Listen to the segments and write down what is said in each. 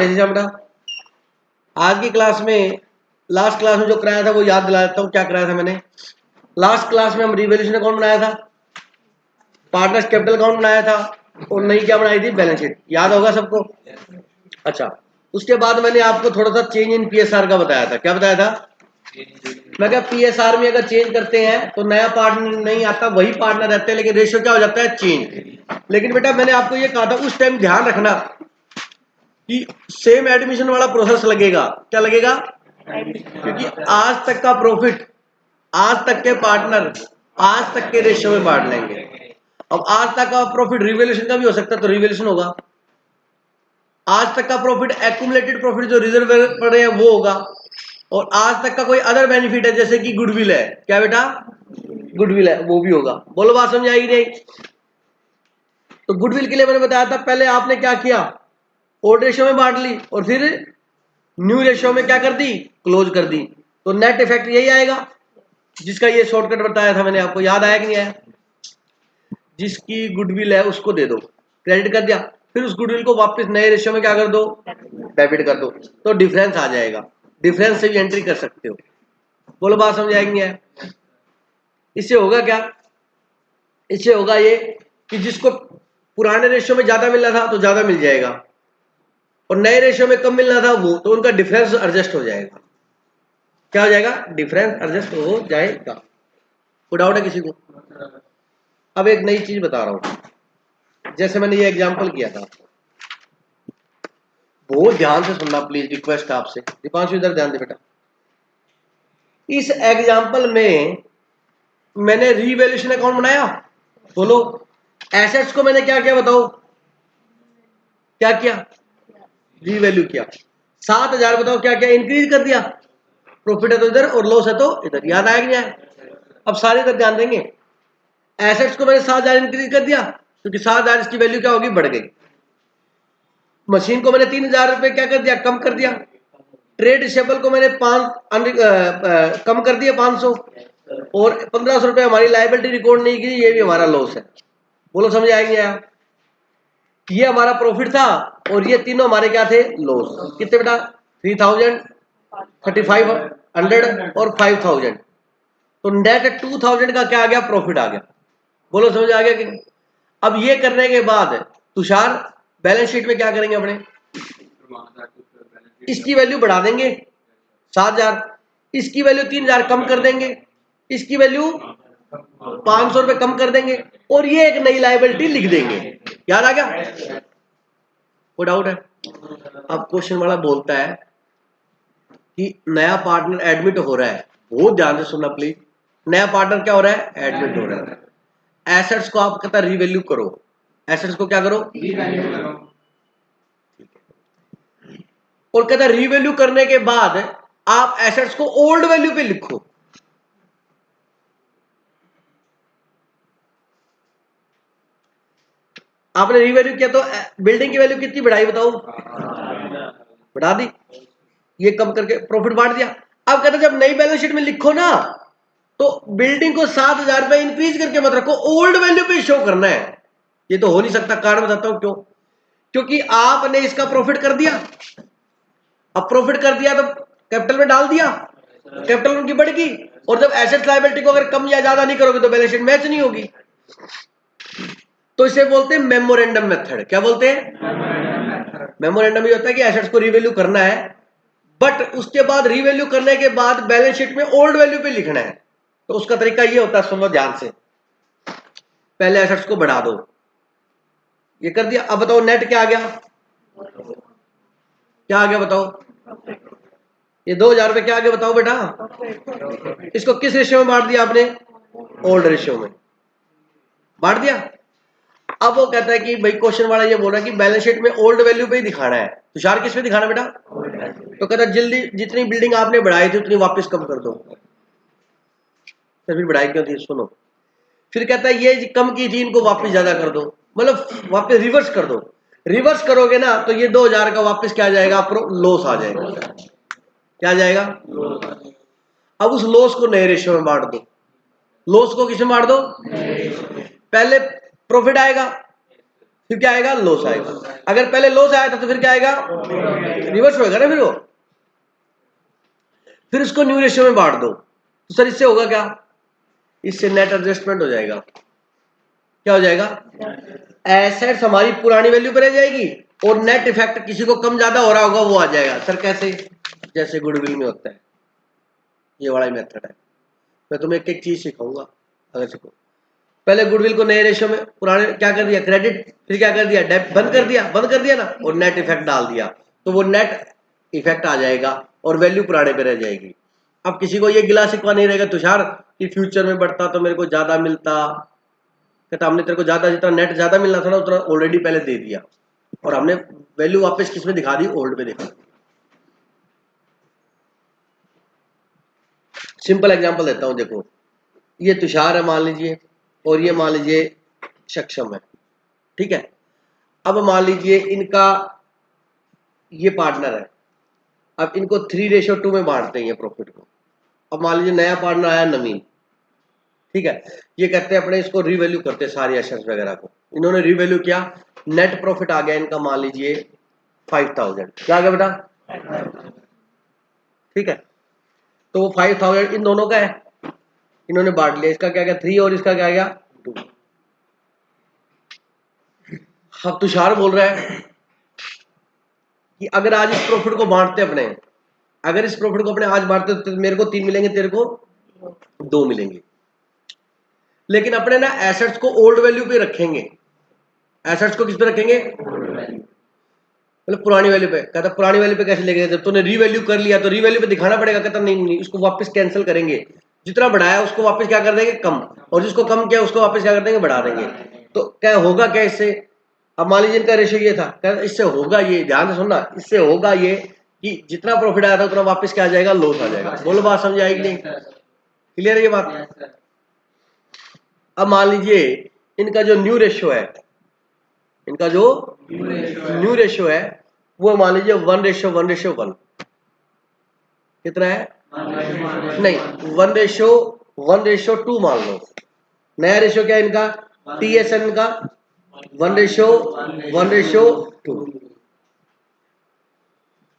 कैसे बेटा? आज की क्लास में, लास्ट क्लास में जो कराया था वो याद दिला देता हूँ। क्या कराया था मैंने? लास्ट क्लास में हम रिवैल्यूएशन अकाउंट बनाया था, पार्टनर्स कैपिटल अकाउंट बनाया था, और नई क्या बनाई थी? Balance sheet. याद होगा सबको? अच्छा, उसके बाद मैंने आपको थोड़ा सा चेंज इन पीएसआर का बताया था। क्या बताया था? मैं क्या पीएसआर में अगर चेंज करते हैं तो नया पार्टनर नहीं आता, वही पार्टनर रहते हैं, लेकिन रेशियो क्या हो जाता है? चेंज। लेकिन बेटा मैंने आपको ये कहा था उस टाइम ध्यान रखना कि सेम एडमिशन वाला प्रोसेस लगेगा। क्या लगेगा? क्योंकि आज तक का प्रॉफिट, आज तक के पार्टनर, आज तक के रेशियो में बांट लेंगे। अब आज तक का प्रॉफिट रिवैल्यूएशन का भी हो सकता है, तो रिवैल्यूएशन होगा। आज तक का प्रॉफिट एक्यूमुलेटेड प्रॉफिट जो रिजर्व पड़े हैं वो होगा, और आज तक का कोई अदर बेनिफिट है जैसे कि गुडविल है। क्या बेटा? गुडविल है, वो भी होगा। बोलो, बात समझ आएगी नहीं? तो गुडविल के लिए मैंने बताया था पहले आपने क्या किया? ओल्ड रेशियो में बांट ली और फिर न्यू रेशियो में क्या कर दी? क्लोज कर दी। तो नेट इफेक्ट यही आएगा, जिसका ये शॉर्टकट बताया था मैंने आपको। याद आया कि नहीं आया? जिसकी गुडविल है उसको दे दो, क्रेडिट कर दिया, फिर उस गुडविल को वापस नए रेशियो में क्या कर दो? डेबिट कर दो। तो डिफरेंस आ जाएगा, डिफरेंस से भी एंट्री कर सकते हो। बोलो, बात समझ आएगी नहीं है? इससे होगा क्या? इससे होगा ये कि जिसको पुराने रेशियो में ज्यादा मिलना था तो ज्यादा मिल जाएगा, और नए रेशियो में कम मिलना था वो, तो उनका डिफरेंस एडजस्ट हो जाएगा। क्या हो जाएगा? डिफरेंस एडजस्ट हो जाएगा। कोई डाउट है किसी को? अब एक नई चीज बता रहा हूं, जैसे मैंने ये एग्जांपल किया था, बहुत ध्यान से सुनना प्लीज, रिक्वेस्ट है आपसे। दीपांशु इधर ध्यान दे बेटा। इस एग्जांपल में मैंने रीवैल्यूएशन अकाउंट बनाया। बोलो, एसेट्स को मैंने क्या किया बताओ? क्या किया? रीवैल्यू किया। 7,000 बताओ क्या किया? इंक्रीज कर दिया। प्रॉफिट है तो इधर और लॉस है तो इधर। याद आया कि नहीं आया? अब सारे इधर ध्यान देंगे। एसेट्स को मैंने 7,000 इंक्रीज कर दिया, क्योंकि 7,000 इसकी वैल्यू क्या होगी? बढ़ गई। मशीन को मैंने 3,000 रुपए क्या कर दिया? कम कर दिया। ट्रेड रिसेबल को मैंने कम कर दिया 500, और 1,500 रुपए हमारी लायबिलिटी रिकॉर्ड नहीं की, ये भी हमारा लॉस है। बोलो, समझ आएंगे यार? ये हमारा प्रॉफिट था और ये तीनों हमारे क्या थे? लॉस। कितने बेटा? 3,000, 3,500 और 5,000। तो नेट 2,000 का क्या आ गया? प्रॉफिट आ गया। बोलो, समझ आ गया कि? अब ये करने के बाद तुषार बैलेंस शीट में क्या करेंगे अपने? इसकी वैल्यू बढ़ा देंगे 7,000, इसकी वैल्यू 3,000 कम कर देंगे, इसकी वैल्यू 500 रुपए कम कर देंगे, और ये एक नई लायबिलिटी लिख देंगे। याद आ गया? कोई डाउट है? अब क्वेश्चन वाला बोलता है कि नया पार्टनर एडमिट हो रहा है। बहुत ध्यान से सुनना प्लीज। नया पार्टनर क्या हो रहा है? एडमिट हो रहा है। एसेट्स को आप कहता है रिवैल्यू करो। एसेट्स को क्या करो? और कहता है रिवैल्यू करने के बाद आप एसेट्स को ओल्ड वैल्यू पे लिखो। आपने रिवैल्यू किया तो बिल्डिंग की वैल्यू कितनी बढ़ाई बताओ? बढ़ा दी। ये कम करके प्रॉफिट बांट दिया। अब कहते जब नई बैलेंस शीट में लिखो ना, तो बिल्डिंग को 7,000 रुपए इंक्रीज करके मत रखो, ओल्ड वैल्यू पे शो करना है। ये तो हो नहीं सकता। कारण बताता हूं क्यों? क्योंकि आपने इसका प्रॉफिट कर दिया। अब प्रॉफिट कर दिया तो कैपिटल में डाल दिया, कैपिटल उनकी बढ़ गई, और जब एसेट लायबिलिटी को अगर कम या ज्यादा नहीं करोगे तो बैलेंस शीट मैच नहीं होगी। तो इसे बोलते हैं मेमोरेंडम मेथड। क्या बोलते हैं? मेमोरेंडम ये होता है कि एसेट्स को रिवैल्यू करना है, बट उसके बाद रिवैल्यू करने के बाद बैलेंस शीट में ओल्ड वैल्यू पे लिखना है। तो उसका तरीका ये होता है, सुनो ध्यान से। पहले एसेट्स को बढ़ा दो, ये कर दिया। अब बताओ नेट क्या आ गया? क्या आ गया बताओ? ये 2,000 रुपए क्या आ गया बताओ बेटा? इसको किस रेशियो में बांट दिया आपने? ओल्ड रेशियो में बांट दिया। अब वो कहता है कि भाई क्वेश्चन वाला ये बोल रहा है कि बैलेंस शीट में ओल्ड वैल्यू पे ही दिखाना है। तुषार किस पे दिखाना बेटा? तो कहता है जल्दी जितनी बिल्डिंग आपने बढ़ाई थी उतनी वापस कम कर दो। तो फिर बढ़ाई क्यों थी? सुनो। फिर कहता है ये कम की थी, इनको वापस ज्यादा कर दो, मतलब वापस रिवर्स कर दो। रिवर्स करोगे ना तो ये 2,000 का वापस क्या आ जाएगा? लॉस आ जाएगा। क्या आ जाएगा? अब उस लॉस को नए रेशियो में बांट दो। लॉस को किसमें बांट दो? पहले प्रॉफिट आएगा, फिर क्या आएगा, लॉस आएगा। अगर पहले लॉस आया था तो फिर क्या आएगा, रिवर्स होएगा ना फिर वो। फिर उसको न्यू रेशियो में बांट दो, तो सर इससे होगा क्या, इससे नेट एडजस्टमेंट हो जाएगा। क्या हो जाएगा, एसेट्स हमारी पुरानी वैल्यू पर रह जाएगी और नेट इफेक्ट किसी को कम ज्यादा हो रहा होगा वो आ जाएगा। सर कैसे, जैसे गुडविल में होता है, ये वाला मेथड है। मैं तुम्हें एक एक चीज सिखाऊंगा, अगर सीखो। पहले गुडविल को नए रेशियो में, पुराने क्या कर दिया, क्रेडिट, फिर क्या कर दिया, डेबिट, बंद कर दिया ना, और नेट इफेक्ट डाल दिया, तो वो नेट इफेक्ट आ जाएगा और वैल्यू पुराने पे रह जाएगी। अब किसी को ये गिला शिकवा नहीं रहेगा तुषार कि फ्यूचर में बढ़ता तो मेरे को ज्यादा मिलता, कहता हमने तेरे को ज्यादा, जितना नेट ज्यादा मिलना था ना उतना ऑलरेडी पहले दे दिया, और हमने वैल्यू वापस किस में दिखा दी, ओल्ड में दिखा दी। सिंपल एग्जांपल देता हूं, देखो ये तुषार है मान लीजिए, और ये मान लीजिए सक्षम है, ठीक है। अब मान लीजिए इनका ये पार्टनर है, अब इनको 3:2 में बांटते हैं प्रॉफिट को। अब मान लीजिए नया पार्टनर आया नवीन, ठीक है, ये कहते हैं अपने इसको रीवैल्यू करते हैं सारी एसेट्स वगैरह को। इन्होंने रीवैल्यू किया, नेट प्रॉफिट आ गया इनका मान लीजिए 5000, क्या आ गया बेटा, ठीक है। तो वो 5000 इन दोनों का है, इन्होंने बांट लिया, इसका क्या गया 3 और इसका क्या गया 2। अब तुषार बोल रहा है कि अगर आज इस प्रॉफिट को बांटते अपने, अगर इस प्रॉफिट को अपने आज बांटते तो मेरे को 3 मिलेंगे, तेरे को 2 मिलेंगे। लेकिन अपने ना एसेट्स को ओल्ड वैल्यू पे रखेंगे, एसेट्स को किस पे रखेंगे, मतलब पुरानी वैल्यू पे। कहता पुरानी वैल्यू पे कैसे लेके, जब तूने रीवैल्यू कर लिया तो रीवैल्यू पे दिखाना पड़ेगा। कहता नहीं, इसको वापस कैंसिल करेंगे, जितना बढ़ाया उसको वापस क्या कर देंगे, कम, और जिसको कम किया उसको वापस क्या कर देंगे, बढ़ा देंगे। तो क्या होगा, क्या इससे, अब मान लीजिए इनका रेशियो ये था, कहता इससे होगा ये, ध्यान से सुनना, इससे होगा ये कि जितना प्रॉफिट आया था उतना वापस क्या आ जाएगा, लॉस आ जाएगा। बोलो बात समझ आएगी नहीं, क्लियर है ये बात। अब मान लीजिए इनका जो न्यू रेशियो है, इनका जो न्यू रेशियो है वो मान लीजिए 1:1:1, कितना है, नहीं 1:1:2 मान लो। नया रेशियो क्या है इनका, TSN का 1:1:2।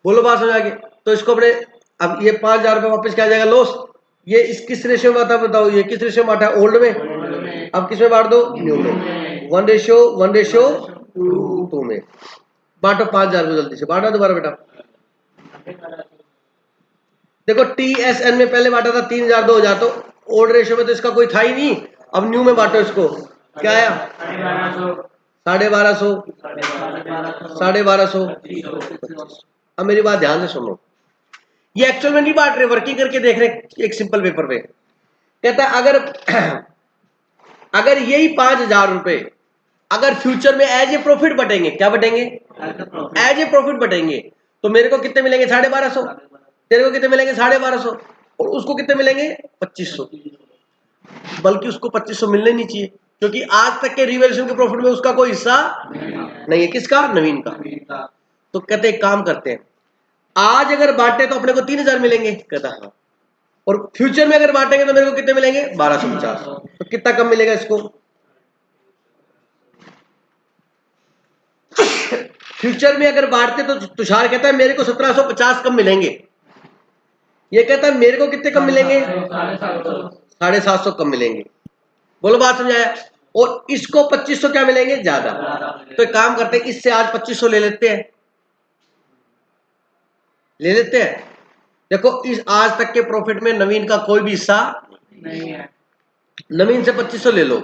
बोलो बात समझ आ गई। तो इसको अपने, अब ये 5000 रुपये वापस क्या आ जाएगा, लॉस। ये इस किस रेशियो में आता है बताओ, ये किस रेशियो में आता है, ओल्ड में। अब किस में बांट दो, न्यू में, 1:1:2 में बांटो। 5000 को जल्दी से बांटा दोबारा बेटा। देखो TSN में पहले बांटा था 3000 2000, तो ओल्ड रेशियो में तो इसका कोई था ही नहीं। अब न्यू में बांटो इसको, क्या आया 1250, 1250। अब मेरी बात ध्यान से सुनो, ये एक्चुअल में नहीं बांट रहे, वर्किंग करके देख रहे एक सिंपल पेपर पे। कहता है अगर यही 5000 रुपए अगर फ्यूचर में एज ए प्रॉफिट बटेंगे, क्या बटेंगे, एज ए प्रॉफिट बटेंगे, तो मेरे को कितने मिलेंगे, 1250, तेरे को कितने मिलेंगे, 1250, और उसको कितने मिलेंगे, 2500। बल्कि उसको 2500 मिलने नहीं चाहिए, क्योंकि आज तक के रिवैल्यूएशन के प्रॉफिट में उसका कोई हिस्सा नहीं है। किसका, नवीन का। तो कहते एक काम करते हैं, आज अगर बांटे तो अपने को 3000 मिलेंगे, कहता हाँ, और फ्यूचर में अगर बांटेंगे तो मेरे को कितने मिलेंगे, 1250। तो कितना कम मिलेगा इसको, फ्यूचर में अगर बांटते तो तुषार कहता है मेरे को 1750 कम मिलेंगे, ये कहता है मेरे को कितने कम मिलेंगे, 750 कम मिलेंगे। बोलो बात समझाया। और इसको 2500 क्या मिलेंगे, ज्यादा। तो एक काम करते हैं, इससे आज 2500 ले लेते हैं, ले लेते हैं। देखो इस आज तक के प्रॉफिट में नवीन का कोई भी हिस्सा नहीं है, नवीन से 2500 ले लो।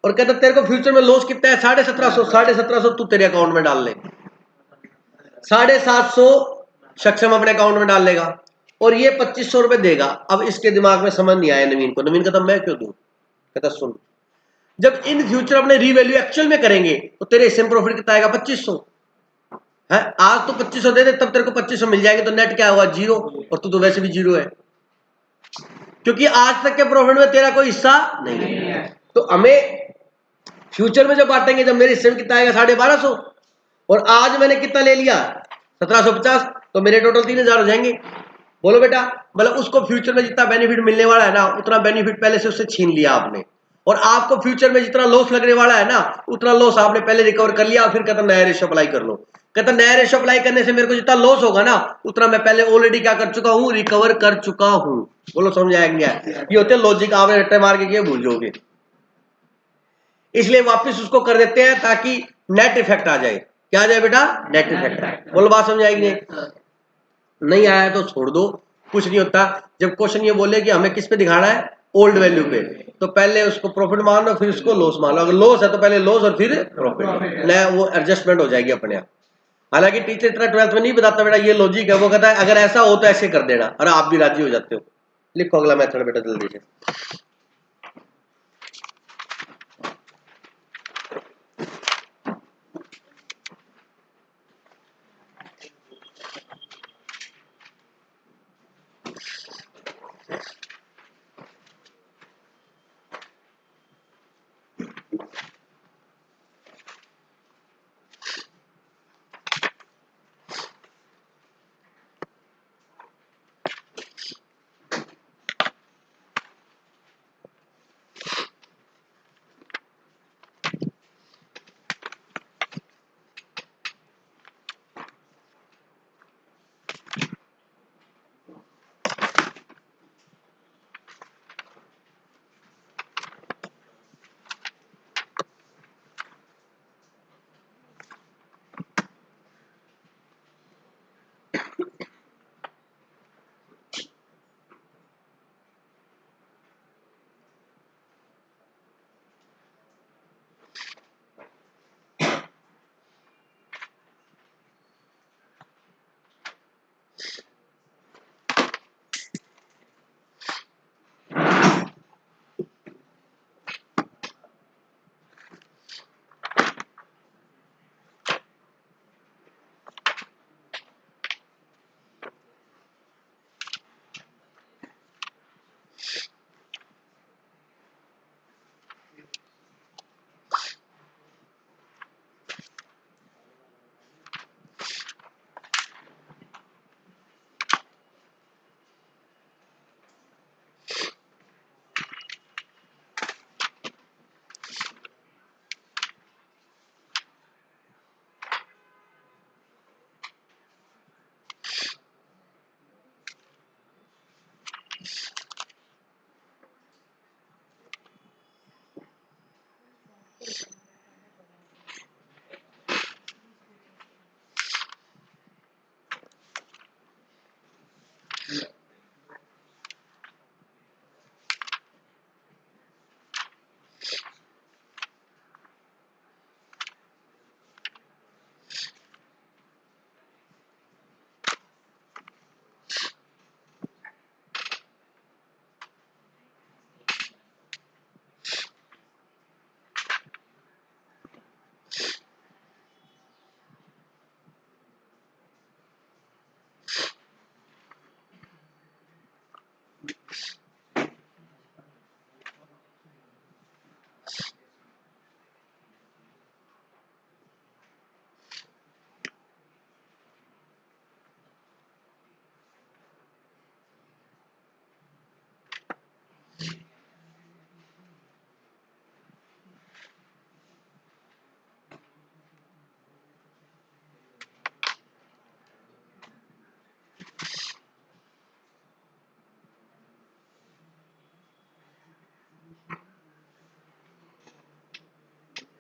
और कहता तेरे को फ्यूचर में लॉस कितना है, 1750, 1750 तू तेरे अकाउंट में डाल ले, 750 सक्षम अपने अकाउंट में डाल लेगा, और ये 2500 रुपए देगा। अब इसके दिमाग में समझ नहीं आया नवीन को, नवीन कहता मैं क्यों दूं, कहता सुन, जब इन फ्यूचर अपने रीवैल्यू एक्चुअल में करेंगे तो तेरे हिस्से में प्रॉफिट कितना आएगा, 2500 है। आज तो 2500 दे दे, तब तेरे को 2500 मिल जाएंगे, तो नेट क्या हुआ, 0, और तू तो वैसे भी 0 है, क्योंकि आज तक के प्रॉफिट में तेरा कोई हिस्सा नहीं है। तो हमें फ्यूचर में जब बांटेंगे, जब मेरे हिस्से में कितना आएगा, 1250, और आज मैंने कितना ले लिया, 1750, तो मेरे टोटल 3000 हो जाएंगे। बोलो बेटा, मतलब उसको फ्यूचर में जितना बेनिफिट मिलने वाला है ना, उतना बेनिफिट पहले से उससे छीन लिया आपने, और आपको फ्यूचर में जितना लॉस लगने वाला है ना, उतना लॉस आपने पहले रिकवर कर लिया, फिर कहता नया रेशो अप्लाई कर लो। कहता नया रेशो अप्लाई करने से मेरे को जितना लॉस होगा ना, उतना मैं पहले ऑलरेडी क्या कर चुका हूं, रिकवर कर चुका हूं। बोलो समझ आएंगे? ये होते लॉजिक, आपने रट्टे मार के किए भूल जाओगे, इसलिए वापस उसको कर देते हैं ताकि नेट इफेक्ट आ जाए। क्या आ जाए बेटा? Net effect. बोलो बात समझ आएगी? नहीं आया तो छोड़ दो, कुछ नहीं होता। जब क्वेश्चन ये बोले कि हमें किस पे दिखाना है, ओल्ड वैल्यू पे, तो पहले उसको प्रॉफिट मान लो, फिर उसको लॉस मान लो। अगर लॉस है तो पहले लॉस और फिर प्रॉफिट, नया वो एडजस्टमेंट हो जाएगी अपने आप। हालांकि टीचर इतना 12th में नहीं बताता बेटा ये लॉजिक है, वो कहता है अगर ऐसा हो तो ऐसे कर देना, और आप भी राजी हो जाते हो। लिखो अगला मेथड बेटा जल्दी से।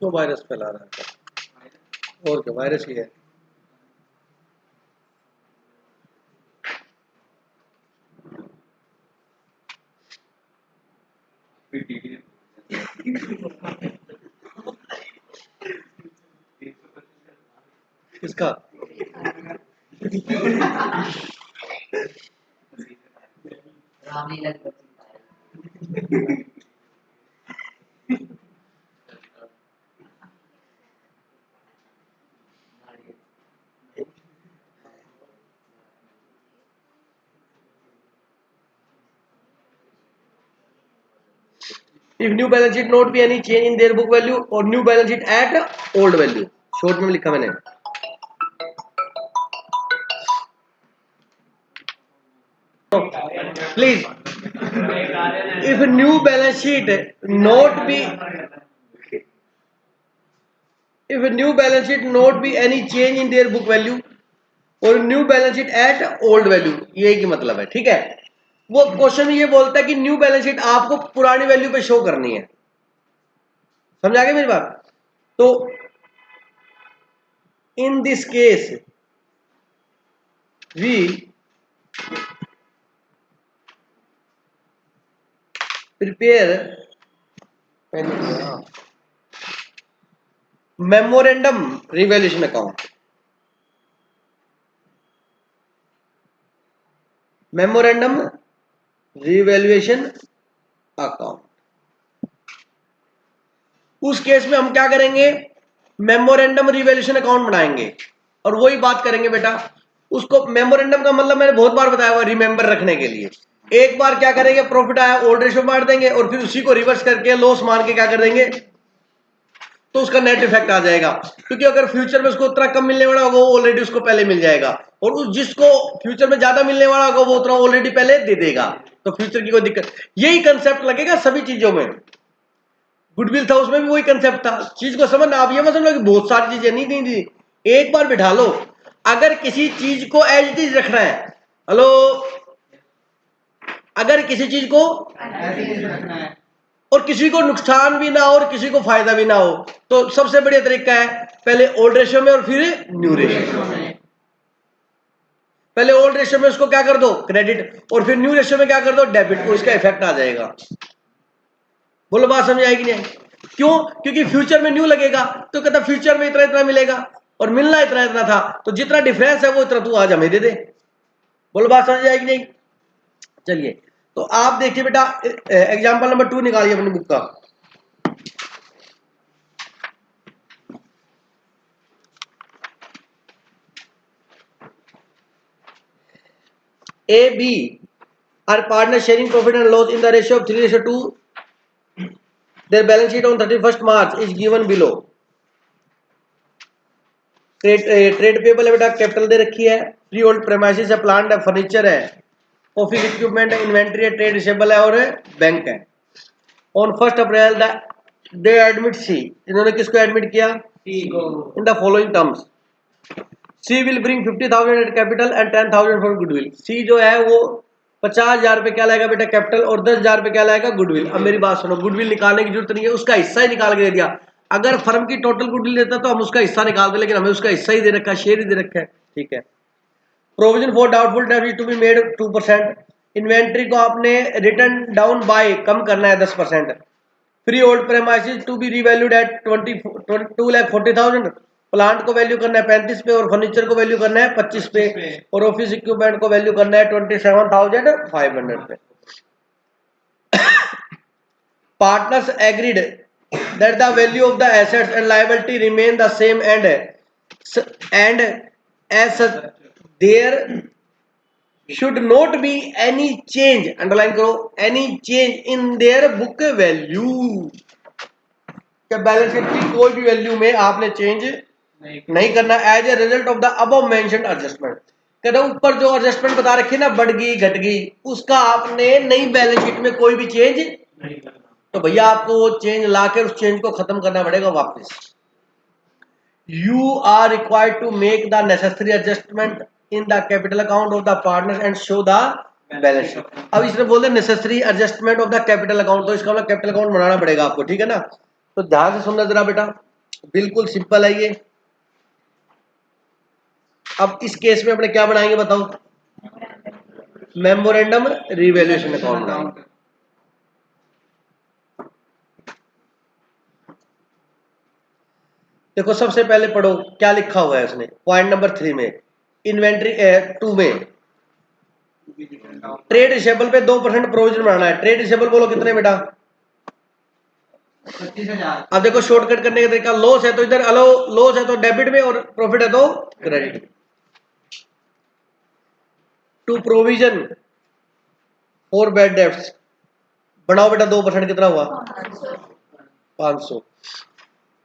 तो वायरस फैला रहा है, और क्या वायरस ही है। किसका? If new balance sheet not be any change in their book value or new balance sheet at old value, short में लिखा मैंने। Please If new balance sheet not be if a new balance sheet not be any change in their book value और new balance sheet at old value, ये की मतलब है, ठीक है। वो क्वेश्चन ये बोलता है कि न्यू बैलेंस शीट आपको पुरानी वैल्यू पे शो करनी है, समझ आ गई मेरी बात। तो in this case we prepare memorandum revaluation account, memorandum revaluation account. उस केस में हम क्या करेंगे, मेमोरेंडम रिवैल्यूएशन अकाउंट बनाएंगे और वही बात करेंगे बेटा। उसको मेमोरेंडम का मतलब मैंने बहुत बार बताया हुआ, रिमेंबर रखने के लिए। एक बार क्या करेंगे, प्रॉफिट आया ओल्ड रेशियो मार देंगे और फिर उसी को रिवर्स करके लॉस मान के क्या कर देंगे, तो उसका नेट इफेक्ट आ जाएगा। क्योंकि अगर फ्यूचर में उसको उतना कम मिलने वाला होगा वो ऑलरेडी उसको पहले मिल जाएगा, और उस जिसको फ्यूचर में ज्यादा मिलने वाला होगा वो उतना ऑलरेडी पहले दे देगा, तो फ्यूचर की कोई दिक्कत। यही कंसेप्ट लगेगा सभी चीजों में। गुडविल था उसमें भी वही कंसेप्ट था। चीज को समझना, आप ये मत समझो कि बहुत सारी चीजें नहीं दी, एक बार बिठा लो। अगर किसी चीज को एज इट इज रखना है, हेलो, अगर किसी चीज को रखना है और किसी को नुकसान भी ना हो और किसी को फायदा भी ना हो, तो सबसे बढ़िया तरीका है पहले ओल्ड रेशियो में और फिर न्यू रेशियो में। पहले ओल्ड रेशियो में उसको क्या कर दो, क्रेडिट, और फिर न्यू रेशियो में क्या कर दो, डेबिट, को इसका इफेक्ट आ जाएगा। बोलो बात समझ आएगी नहीं? क्यों? क्योंकि फ्यूचर में न्यू लगेगा तो कहता फ्यूचर में इतना इतना मिलेगा और मिलना इतना इतना था, तो जितना डिफरेंस है वो इतना तू आज हमें दे दे। बोलो बात समझ आएगी नहीं? चलिए, तो आप देखिए बेटा, एग्जांपल नंबर 2 निकालिए अपनी बुक का। A, B are partners sharing profit and loss in the ratio of 3:2. Their balance sheet on 31st March is given below. Trade payable है बेटा, कैपिटल दे रखी है, फ्री होल्ड प्रेमाइसिस है, प्लांट है, furniture है, ऑफिस इक्विपमेंट है, inventory है, trade receivable है और बैंक है। ऑन 1 अप्रैल दे एडमिट सी, इन्होंने किसको एडमिट किया, in the following terms. C will bring 50,000 at capital and 10,000 for goodwill. C जो है वो 50,000 रुपए क्या लाएगा बेटा कैपिटल और 10,000 रुपए क्या लाएगा गुडविल। अब मेरी बात सुनो, गुडविल निकालने की जरूरत नहीं है, उसका हिस्सा ही निकाल के दे दिया। अगर फर्म की टोटल गुडविल देता तो हम उसका हिस्सा निकालते, लेकिन हमें उसका हिस्सा ही दे रखा है, शेयर ही दे रखा है, ठीक है। Provision for doubtful debt to be made 2%। Inventory को आपने रिटर्न डाउन बाय कम करना है 10%। Freehold premises to be revalued at 2,40,000। Plant को वैल्यू करना है 35 पे और फर्नीचर को वैल्यू करना है 25 पे और ऑफिस इक्विपमेंट को वैल्यू करना है 27,500 पे। Partners agreed that the value of the assets and liability remain the same and as such there should not be any change, underline करो, any change in their book value। क्या balance sheet की कोई भी value में आपने change नहीं करना as a result of the above mentioned adjustment. कहते ऊपर जो एडजस्टमेंट बता रखी ना, बढ़ गई घट गई, उसका आपने नई बैलेंस शीट में कोई भी चेंज नहीं करना। तो भैया आपको वो चेंज लाकर उस चेंज को खत्म करना पड़ेगा वापस। You are required to make the necessary adjustment in the capital account of the partner and show the balance sheet. अब इसने बोल दिया necessary adjustment of the capital account, तो इसका मतलब कैपिटल अकाउंट बनाना पड़ेगा आपको, ठीक है ना। तो ध्यान से सुनना जरा बेटा, बिल्कुल सिंपल है ये। अब इस केस में अपने क्या बनाएंगे बताओ, मेमोरेंडम रिवैल्यूएशन अकाउंट बनाएंगे। देखो सबसे पहले पढ़ो क्या लिखा हुआ है उसने, पॉइंट नंबर 3 में, इन्वेंट्री 2 में ट्रेड रिसेबल पे 2% प्रोविजन बनाना है। ट्रेड रिसेबल बोलो कितने बेटा, 25,000। अब देखो शॉर्टकट करने का तरीका, लॉस है तो इधर अलो, लॉस है तो डेबिट में और प्रॉफिट है तो क्रेडिट में। To provision for bad debts बढ़ाओ बेटा, 2% कितना हुआ 500।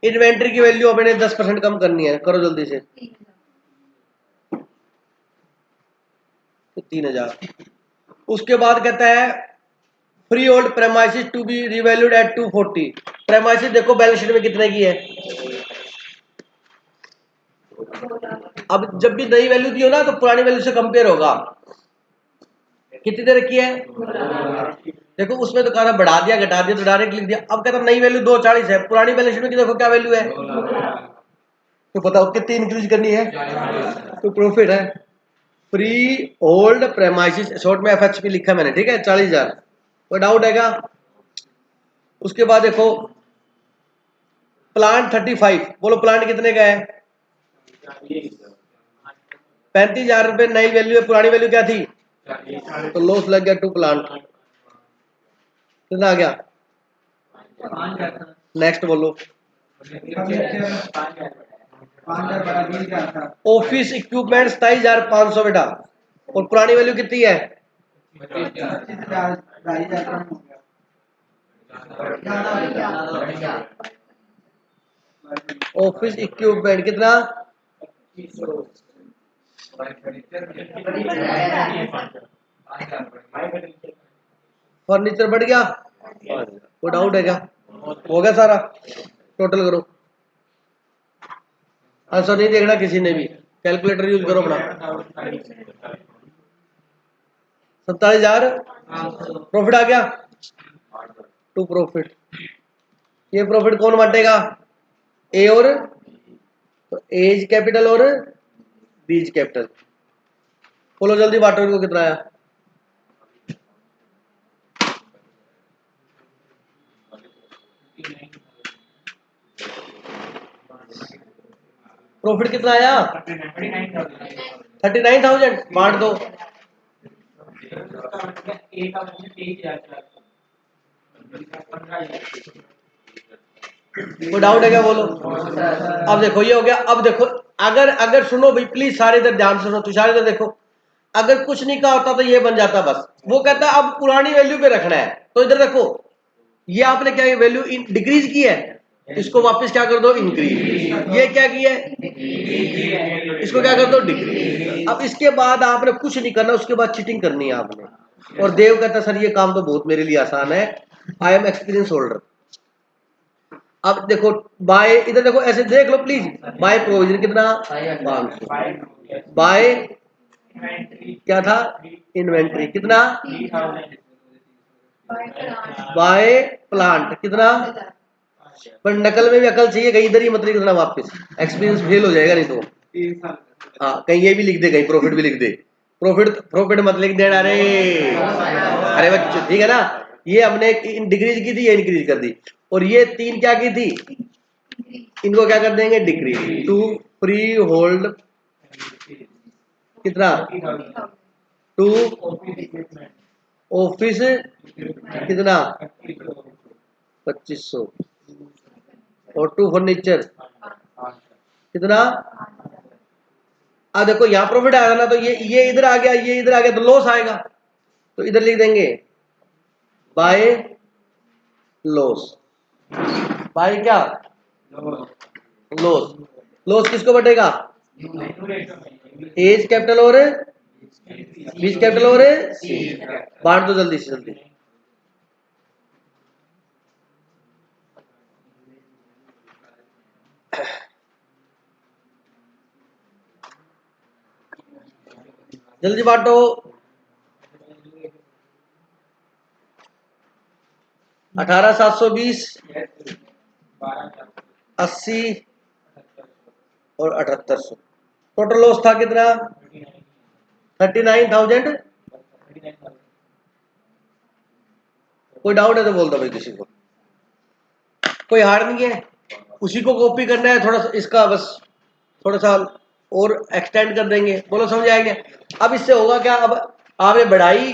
इन्वेंट्री की वैल्यू अपने 10% कम करनी है, करो जल्दी से, तो 3,000। उसके बाद कहता है freehold premises to be revalued at 240। Premises देखो बैलेंस शीट में कितने की है। अब जब भी नई वैल्यू दी हो ना तो पुरानी वैल्यू से कंपेयर होगा। कितनी देर रखी है? देखो उसमें तो कहा था बढ़ा दिया घटा दिया तो डायरेक्ट लिख दिया। अब कहता नई वैल्यू 240 है, पुरानी बैलेंस शीट में देखो क्या वैल्यू है, तो बताओ कितनी इंक्रीज करनी है, तो प्रॉफिट है। फ्री होल्ड प्रेमाइसिस शॉर्ट में एफएचपी लिखा मैंने, ठीक है, 40,000। कोई डाउट है क्या? उसके बाद देखो प्लांट 35, बोलो प्लांट कितने का है? 35,000 रुपए नई वैल्यू है, पुरानी वैल्यू क्या थी? तो लॉस लग गया टू प्लांट, कितना आ गया? नेक्स्ट बोलो। ऑफिस इक्विपमेंट 27,500 बेटा, और पुरानी वैल्यू कितनी है? ऑफिस इक्विपमेंट कितना? फर्नीचर बढ़ गया, कोई डाउट है क्या? हो गया सारा, टोटल करो। आंसर नहीं देखना किसी ने भी, कैलकुलेटर यूज करो अपना। 47,000 प्रॉफिट आ गया टू प्रॉफिट। ये प्रॉफिट कौन बांटेगा? ए और, तो एज कैपिटल और बीज कैपिटल। बोलो जल्दी बांटो इनको, कितना आया? प्रॉफिट कितना आया? 39,000। बांट दो। कोई डाउट है क्या? बोलो। अब देखो ये हो गया। अब देखो अगर अगर सुनो भाई प्लीज, सारे इधर ध्यान से सुनो, तुषार इधर देखो। अगर कुछ नहीं कहा होता तो ये बन जाता बस। वो कहता है अब पुरानी वैल्यू पे रखना है, तो इधर देखो ये आपने क्या वैल्यू डिक्रीज की है, इसको वापस क्या कर दो? इंक्रीज। ये क्या किया है? इसको क्या कर दो? डिक्रीज। अब इसके बाद आपने कुछ नहीं करना, उसके बाद चीटिंग करनी है आपने। और देव कहता सर ये काम तो बहुत मेरे लिए आसान है, आई एम एक्सपीरियंस होल्डर। अब देखो बाय, इधर देखो ऐसे देख लो प्लीज। बाय प्रोविजन कितना? 500। बाय क्या था? इन्वेंट्री कितना? बाय प्लांट कितना? पर नकल में भी अकल चाहिए, कहीं इधर ही मत लिख देना वापस, एक्सपीरियंस फेल हो जाएगा नहीं तो। हाँ कहीं ये भी लिख दे, कहीं प्रॉफिट भी लिख दे। प्रॉफिट प्रॉफिट मत लिख देना रे। अरे बच्चों ठीक है ना, ये हमने डिक्रीज की थी, ये इंक्रीज कर दी। और ये तीन क्या की थी, इनको क्या कर देंगे? डिक्रीज। टू फ्री होल्ड कितना? टू ऑफिस कितना? 2500। और टू फर्नीचर कितना? देखो यहाँ प्रॉफिट आएगा ना, तो ये इधर आ गया, ये इधर आ गया, तो लॉस आएगा। तो इधर लिख देंगे बाय लॉस। बाय क्या? लॉस। लॉस किसको बटेगा? एज कैपिटल और बीज कैपिटल और बांट दो जल्दी से जल्दी। जल्दी बांटो। 18,720, 80 और 7800। टोटल लॉस था कितना? 39,000। कोई डाउट है तो बोल दो भाई किसी को, कोई हार नहीं है। उसी को कॉपी करना है, थोड़ा सा इसका बस थोड़ा सा और एक्सटेंड कर देंगे। बोलो समझ आएंगे? अब इससे होगा क्या? अब आपने बढ़ाई,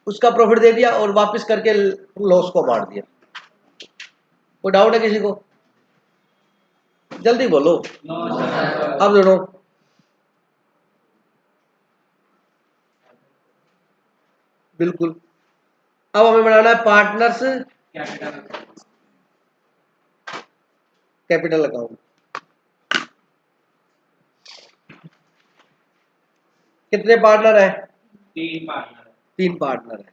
उसका प्रॉफिट दे दिया और वापस करके लॉस को बांट दिया। कोई डाउट है किसी को? जल्दी बोलो। अब दोनों बिल्कुल। अब हमें बनाना है पार्टनर्स कैपिटल अकाउंट। कितने पार्टनर है? तीन पार्टनर है।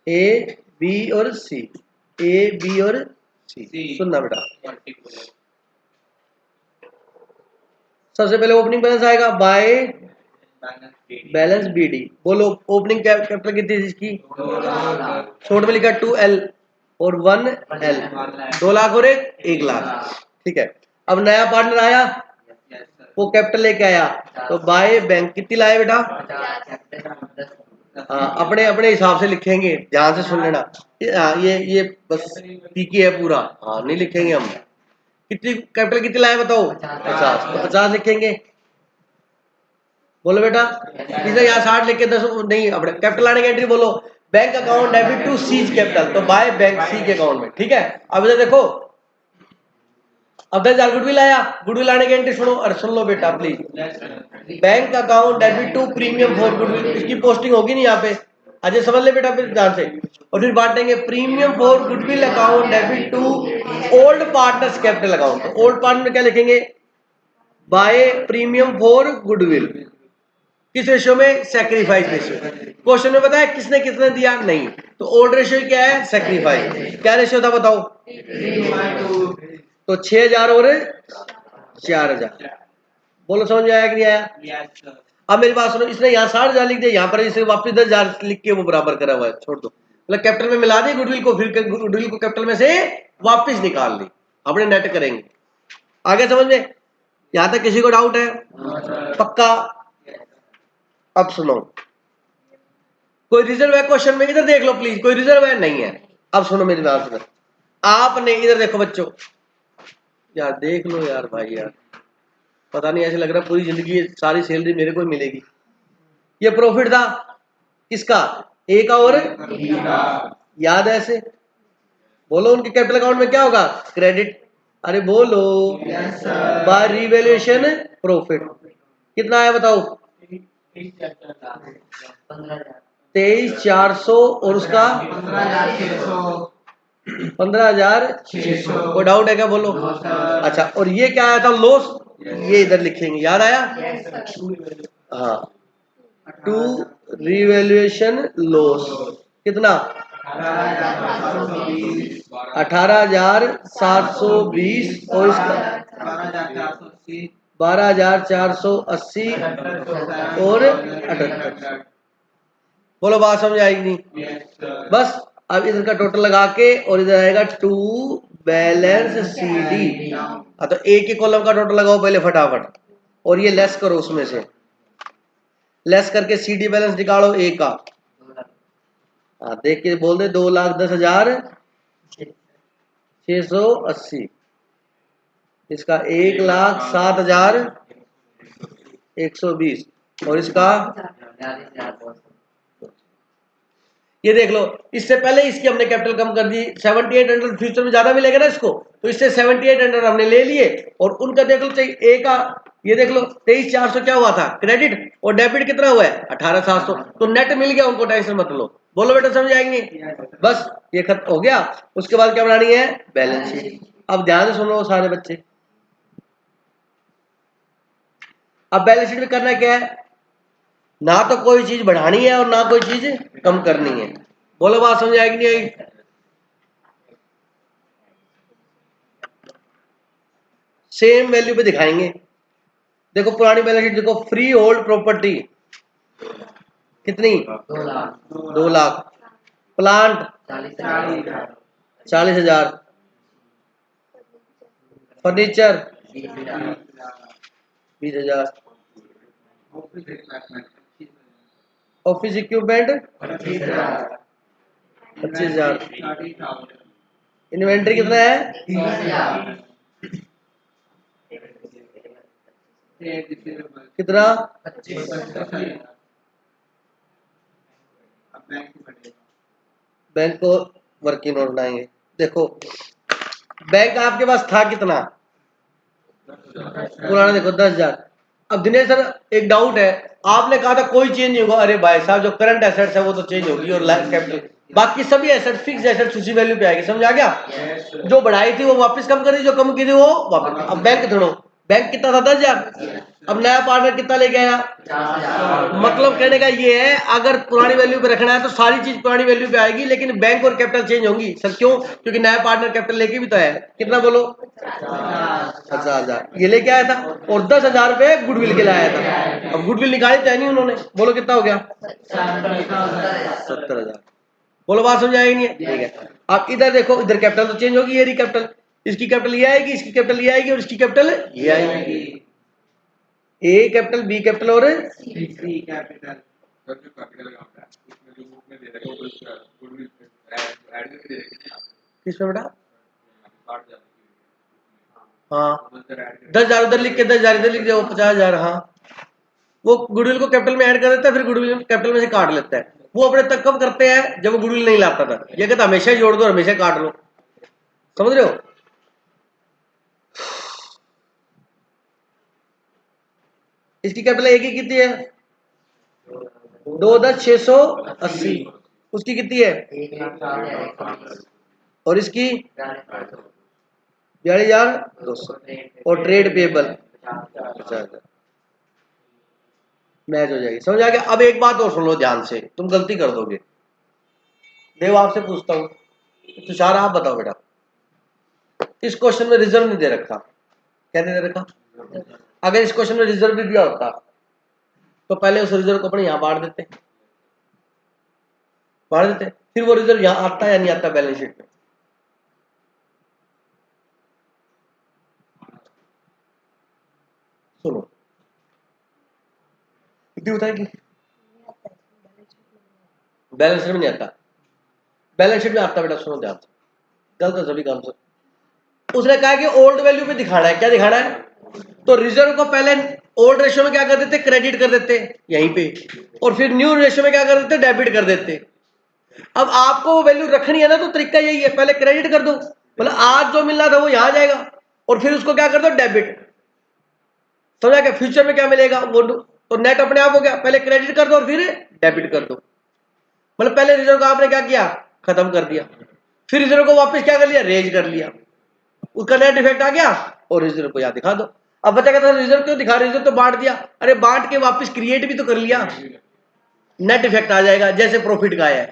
ए बी और सी, ए बी और सी। सुनना बेटा, सबसे पहले ओपनिंग बैलेंस आएगा बाय बैलेंस बी डी। बोलो ओपनिंग कैपिटल कितनी थी इसकी, शॉर्ट में लिखा 2L और 1L, 2 लाख और 1 लाख। ठीक है, अब नया पार्टनर आया, वो कैपिटल लेके आया, तो बाय बैंक कितनी लाए बेटा, हाँ अपने अपने हिसाब से लिखेंगे, ध्यान से सुन लेना। ये बस पीकी है पूरा, हाँ नहीं लिखेंगे हम। कितनी कैपिटल कितनी लाए बताओ, 50, तो 50 लिखेंगे। बोलो बेटा, इसे यहाँ 60 लिख के 10 नहीं, अपने कैपिटल लाने की एंट्री बोलो, bank account debit to C's capital, तो बाय बैंक सी के अकाउंट में। ठीक है, अब इधर देखो, अब 10,000 गुडविल आया, गुडविल आने की एंट्री सुनो, और सुन लो बेटा please, bank account debit to premium for goodwill, इसकी पोस्टिंग होगी नहीं यहाँ पे, अजय समझ ले बेटा फिर ध्यान से, और फिर बांटेंगे premium for goodwill account debit to old partners capital account. तो ओल्ड पार्टनर में क्या लिखेंगे, बाय प्रीमियम फॉर गुडविल, किस रेशियो में, सेक्रीफाइस रेशियो। क्वेश्चन में बताया किसने कितने दिया, नहीं, तो ओल्ड रेशियो क्या है, सेक्रीफाइस। क्या रेशियो था बताओ, तो 6,000 और 4,000। बोलो समझ में आया कि नहीं आया। अब मेरी बात सुनो, इसने यहाँ 60,000 लिख दिया, यहाँ पर इसे वापस 10,000 लिख के वो बराबर करा हुआ है, छोड़ दो, मतलब कैपिटल में मिला दी गुडविल को, फिर गुडविल को कैपिटल में से वापस निकाल ली, अपने नेट करेंगे। आगे समझ में, यहां तक किसी को डाउट है, पक्का। अब सुनो, कोई रिजर्व है क्वेश्चन में, इधर देख लो प्लीज, कोई रिजर्व है, नहीं है। अब सुनो मेरी बात सुनो, आपने इधर देखो बच्चों, यार देख लो यार भाई, यार पता नहीं ऐसे लग रहा पूरी जिंदगी सारी सैलरी मेरे को ही मिलेगी। ये प्रॉफिट था किसका, ए का और याद है ऐसे, बोलो उनके कैपिटल अकाउंट में क्या होगा, क्रेडिट, अरे बोलो, बाय रिवैल्यूएशन प्रॉफिट कितना आया बताओ, 23,400 और उसका 15,600। कोई डाउट है क्या, बोलो। अच्छा, और ये क्या आया था, लॉस, ये इधर लिखेंगे, याद आया, हाँ, टू रिवैल्यूएशन लॉस कितना, 18,720 और इसका 12,480 और 78। बोलो बात समझ आएगी नहीं, बस। अब इधर का टोटल लगा के, और इधर आएगा टू बैलेंस सी डी, तो एक ही कॉलम का टोटल लगाओ पहले फटाफट, और ये लेस करो, उसमें से लेस करके सी डी बैलेंस निकालो ए का, हाँ देख के बोल दे, 2,10,680, इसका 1,07,120 और इसका, ये देख लो, इससे पहले इसकी हमने कैपिटल कम कर दी, 7800 फ्यूचर में ज्यादा मिलेगा ना इसको, तो इससे 7800 हमने ले लिए, और उनका देख लो चाहिए ए का, ये देख लो 23,400 क्या हुआ था क्रेडिट, और डेबिट कितना हुआ है 18,700, तो नेट मिल गया उनको, टेंशन मत लो। बोलो बेटा समझ आएंगे, बस ये खत्म हो गया। उसके बाद क्या बनानी है, बैलेंस शीट। अब ध्यान से सुनो सारे बच्चे, अब बैलेंस शीट में करना क्या है, ना तो कोई चीज बढ़ानी है और ना कोई चीज कम करनी है। बोलो बात समझ आएगी नहीं आएगी, सेम वैल्यू पे दिखाएंगे। देखो पुरानी बैलेंस शीट देखो, फ्री होल्ड प्रॉपर्टी कितनी, 2 lakh, plant 40,000, furniture 20,000, office equipment 25,000, inventory कितना है, कितना, बैंक को वर्किंग नोट बनाएंगे। देखो बैंक आपके पास था कितना पुराना, देखो 10,000। अब दिनेश सर एक डाउट है, आपने कहा था कोई चेंज नहीं होगा, अरे भाई साहब जो करंट एसेट्स है वो तो चेंज होगी, और कैपिटल बाकी सभी एसेट फिक्स एसेट उसी वैल्यू पे आएगी, समझ आ गया। जो बढ़ाई थी वो वापस कम कर दी, जो कम की थी वो वापस। अब बैंक थोड़ो, बैंक कितना था 10,000, अब नया पार्टनर कितना लेके आया 50,000। मतलब कहने का ये है अगर पुरानी वैल्यू पे रखना है तो सारी चीज पुरानी वैल्यू पे आएगी, लेकिन बैंक और कैपिटल चेंज होंगी। सर क्यों? क्योंकि नया पार्टनर कैपिटल लेके भी तो है, कितना बोलो 50,000 ये लेके आया था, और 10,000 रुपए गुडविल के लाया था। अब गुडविल निकाली तो है नहीं उन्होंने, बोलो कितना हो गया 70,000। बोलो बात समझ आएगी नहीं है? ठीक है। अब इधर देखो, इधर कैपिटल तो चेंज होगी, ये रही कैपिटल, इसकी कैपिटल ये आएगी, इसकी कैपिटल ये आएगी, और इसकी कैपिटल ये आएगी। ए कैपिटल, बी कैपिटल और सी कैपिटल। किसमें बेटा? हाँ 10,000 उधर लिख के 10,000 इधर लिख दो, 50,000। हाँ वो गुडविल को कैपिटल में ऐड कर देता है, फिर गुडविल कैपिटल में से काट लेता है। वो अपने तक कब करते हैं? जब वो गुडविल नहीं लाता था। ये कहता हमेशा जोड़ दो, हमेशा काट लो। समझ रहे हो? इसकी कैपिटल एक ही कितनी है 2,10,680। उसकी कितनी है 1,40,000। और इसकी 42,200 और ट्रेड पेबल 50,000। मैच हो जाएगी। समझ आ गया? अब एक बात और सुन लो ध्यान से, तुम गलती कर दोगे। देव आपसे पूछता हूँ, तुषार आप बताओ बेटा, इस क्वेश्चन में रिजर्व नहीं दे रखा, क्या नहीं दे रखा? अगर इस क्वेश्चन में रिजर्व भी दिया होता तो पहले उस रिजर्व को अपने यहां बांट देते, फिर वो रिजर्व यहां आता या नहीं आता बैलेंस शीट में? सुनो कितनी बताएगी? बैलेंस शीट में नहीं आता। बैलेंस शीट में आता बेटा, सुनो ध्यान से, गलत है सभी काम से। उसने कहा कि ओल्ड वैल्यू पे दिखाना है। क्या दिखाना है? तो रिजर्व को पहले ओल्ड रेशियो में क्या कर देते? क्रेडिट कर देते यहीं पे, और फिर न्यू रेशियो में क्या कर देते? डेबिट कर देते। अब आपको वो वैल्यू रखनी है ना, तो तरीका यही है, पहले क्रेडिट कर दो, मतलब आज जो मिलना था वो यहां जाएगा, और फिर उसको क्या कर दो? डेबिट। समझा क्या? फ्यूचर में क्या मिलेगा वो तो नेट अपने आप हो गया। पहले क्रेडिट कर दो और फिर डेबिट कर दो। मतलब पहले रिजर्व को आपने क्या किया? खत्म कर दिया। फिर रिजर्व को वापस क्या कर लिया? रेज कर लिया। उसका नेट इफेक्ट आ गया, और रिजर्व को यहां दिखा दो। अब बच्चा कहता है रिजर्व क्यों दिखा? रिजर्व तो बांट दिया। अरे बांट के वापस क्रिएट भी तो कर लिया, नेट इफेक्ट आ जाएगा जैसे प्रॉफिट का है।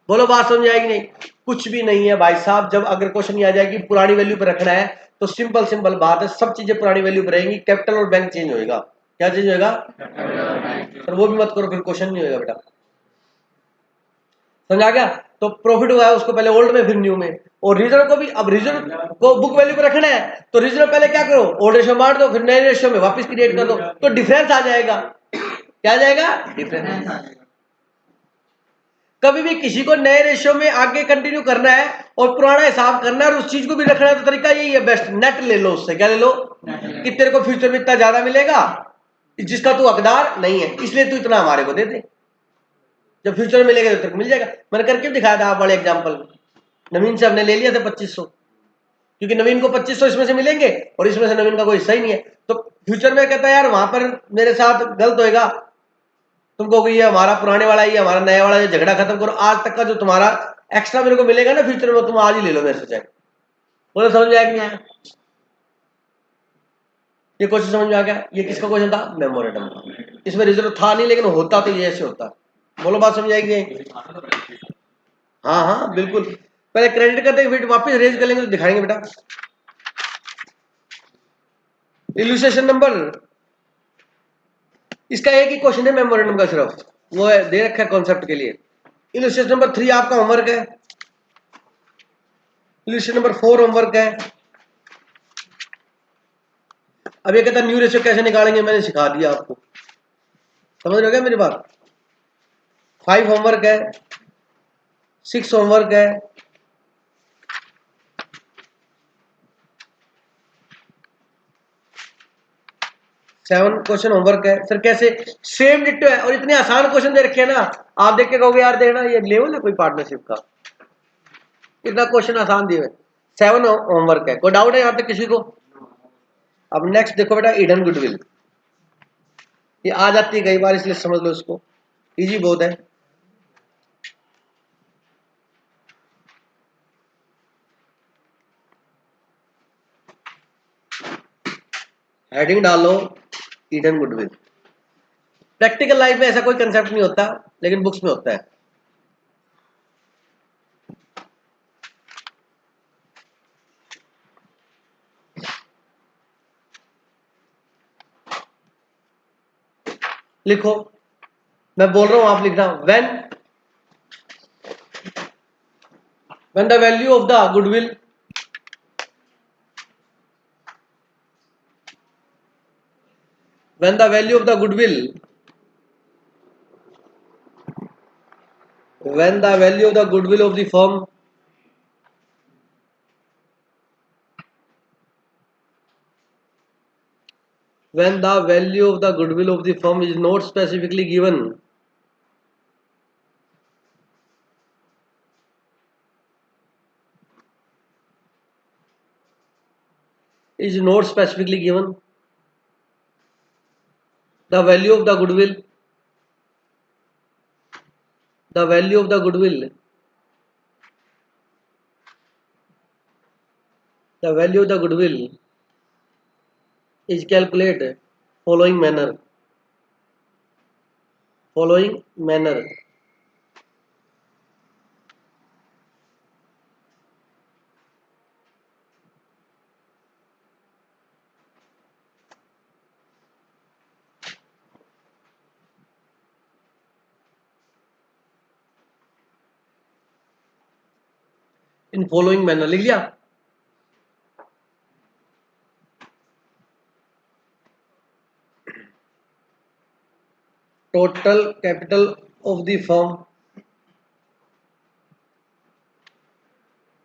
बोलो बात समझ आएगी नहीं? कुछ भी नहीं है भाई साहब। जब अगर क्वेश्चन ये आ जाएगी पुरानी वैल्यू पर रखना है, तो सिंपल सिंपल बात है, सब चीजें पुरानी वैल्यू पर रहेंगी, कैपिटल और बैंक चेंज होएगा। क्या चेंज होएगा? पर वो भी मत करो, फिर क्वेश्चन नहीं होगा बेटा। समझ आ गया? तो प्रॉफिट हुआ है उसको पहले ओल्ड में फिर न्यू में, और रिजर्व को भी, अब रिजर्व को बुक वैल्यू पे रखना है तो रिजर्व पहले क्या करो? ओल्ड रेशियो बांट दो, फिर नए रेशियो में वापस क्रिएट कर दो, तो डिफरेंस आ जाएगा। क्या आ जाएगा? डिफरेंस। कभी भी किसी को नए रेशियो में आगे कंटिन्यू करना है और पुराना हिसाब करना है और उस चीज को भी रखना है, तो तरीका यही है बेस्ट, नेट ले लो उससे। क्या ले लो? कि तेरे को फ्यूचर में इतना ज्यादा मिलेगा जिसका तू हकदार नहीं है, इसलिए तू इतना हमारे को दे दे, जब फ्यूचर में मिलेगा तो तेरे को मिल जाएगा। मैंने करके दिखाया था आप वाले एग्जाम्पल। नवीन से हमने ले लिया था 2500, क्योंकि नवीन को 2500 इसमें से मिलेंगे और इसमें से नवीन का कोई हिस्सा ही नहीं है। तो फ्यूचर में कहता है यार वहां पर मेरे साथ गलत होएगा, तुमको ये हमारा पुराने वाला ही हमारा नया वाला झगड़ा खत्म करो, आज तक का जो तुम्हारा एक्स्ट्रा मेरे को मिलेगा ना फ्यूचर में, तुम आज ही ले लो मेरे से चाहे। बोलो समझ में आया कि नहीं आया? ये क्वेश्चन समझ में आ गया? ये किसका क्वेश्चन था? मेमोरेंडम का। इसमें रिजर्व था नहीं, लेकिन होता तो ये ऐसे होता। बोलो बात समझ आएगी? हाँ हाँ बिल्कुल। पहले क्रेडिट करते फिर वापस रेज कर लेंगे तो दिखाएंगे बेटा। इल्यूस्ट्रेशन नंबर, इसका एक ही क्वेश्चन है मेमोरेंडम का, सिर्फ वो है दे रखा है कॉन्सेप्ट के लिए। इल्यूस्ट्रेशन नंबर 3 आपका होमवर्क है। इल्यूस्ट्रेशन नंबर 4 होमवर्क है। अब ये कहता है न्यू रेशियो कैसे निकालेंगे, मैंने सिखा दिया आपको। समझ रहे हो क्या मेरी बात? 5 होमवर्क है, 6 होमवर्क है, 7 क्वेश्चन होमवर्क है। सर कैसे? सेम डिट्टो है, और इतने आसान क्वेश्चन दे रखे हैं ना, आप देख के कहोगे यार देखना ये लेवल है कोई पार्टनरशिप का, इतना क्वेश्चन आसान दिए हुए। 7 होमवर्क है। कोई डाउट है यहाँ तक किसी को? अब नेक्स्ट देखो बेटा, इडन गुडविल, ये आ जाती है कई बार, इसलिए समझ लो इसको, इजी बहुत है। हेडिंग डालो ईडन गुडविल। प्रैक्टिकल लाइफ में ऐसा कोई कंसेप्ट नहीं होता, लेकिन बुक्स में होता है। लिखो, मैं बोल रहा हूं आप लिखना। when the value of the goodwill when the value of the goodwill when the value of the goodwill of the firm when the value of the goodwill of the firm is not specifically given, is not specifically given, the value of the goodwill the value of the goodwill the value of the goodwill is calculated following manner. In following manner लिख लिया। Total capital of the firm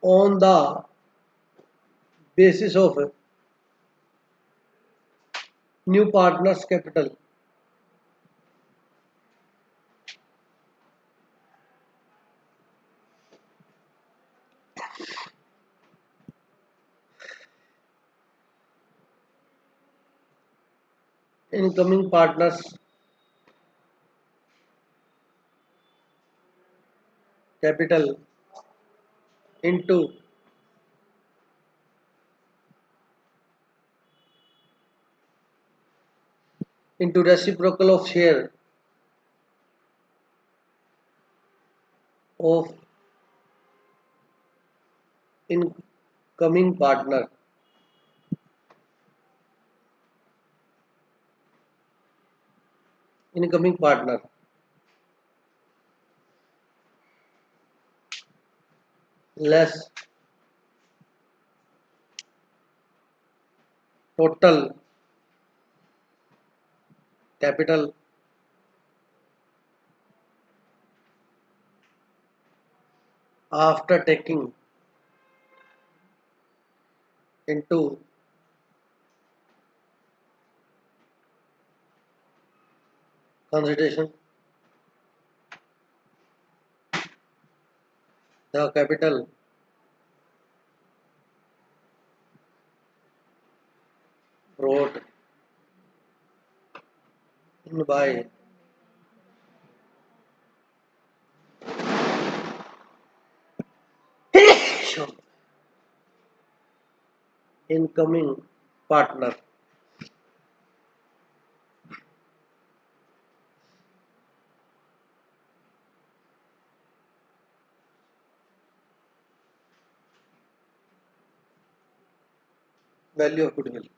on the basis of new partners capital incoming partners capital into reciprocal of share of incoming partner less total capital after taking into consideration the capital brought in by incoming partner। Value of goodwill